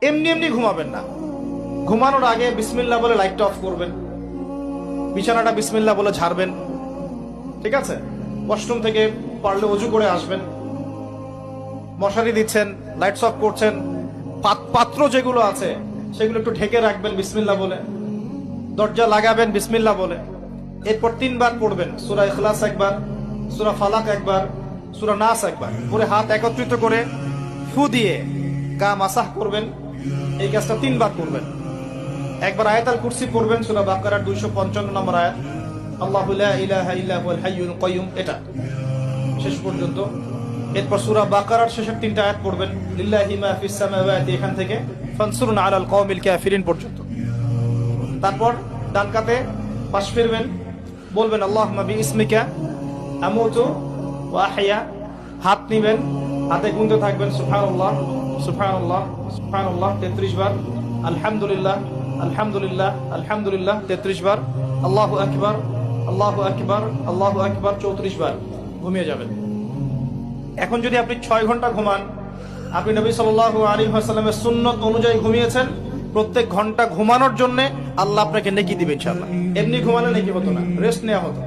এমনি এমনি ঘুমাবেন না। ঘুমানোর আগে বিসমিল্লাহ বলে লাইটটা অফ করবেন, বিছানাটা বিসমিল্লাহ বলে ঝাড়বেন, ঠিক আছে? ওয়াশরুম থেকে পারলে অজু করে আসবেন। মশারি দিচ্ছেন, লাইটস অফ করছেন, পাত্র যেগুলো আছে সেগুলো একটু ঢেকে রাখবেন বিসমিল্লাহ বলে। দরজা লাগাবেন বিসমিল্লাহ বলে। এরপর 3 বার পড়বেন সূরা ইখলাস একবার, সূরা ফালাক একবার, সূরা নাস একবার, পরে হাত একত্রিত করে ফু দিয়ে গা মাসাহ করবেন। এই কাজটা 3 বার করবেন। একবার আয়াতুল কুরসি পড়বেন, সূরা বাকারার 255 নম্বর আয়াত, আল্লাহু লা ইলাহা ইল্লা হুয়াল হাইয়ুল কাইয়্যুম, এটা শেষ পর্যন্ত। এরপর সূরা বাকারার শেষের 3টা আয়াত পড়বেন, লিল্লাহি মা ফিস সামাওয়াতি, এখান থেকে ফানসুরনা আলাল কওমিল কাফিরিন পর্যন্ত। তারপর ডান কাতে পাশ ফিরবেন, বলবেন আল্লাহুম্মা বিইসমিকা আমুতু ওয়া আহইয়া। হাত নিবেন, হাতে গুনতে থাকবেন সুবহানাল্লাহ সুবহানাল্লাহ সুবহানাল্লাহ 33 বার, আলহামদুলিল্লাহ আলহামদুলিল্লাহ আলহামদুলিল্লাহ 33 বার, আল্লাহু আকবার আল্লাহু আকবার আল্লাহু আকবার 34 বার। ঘুমিয়ে যাবেন। এখন যদি আপনি 6 ঘন্টা ঘুমান, আপনি নবী সাল্লাল্লাহু আলাইহি ওয়াসাল্লামের সুন্নত অনুযায়ী ঘুমিয়েছেন, প্রত্যেক ঘন্টা ঘুমানোর জন্য আল্লাহ আপনাকে নেকি দিবে ইনশাআল্লাহ। এমনি ঘুমালে নেকি হতো না, রেস্ট নেওয়া হতো।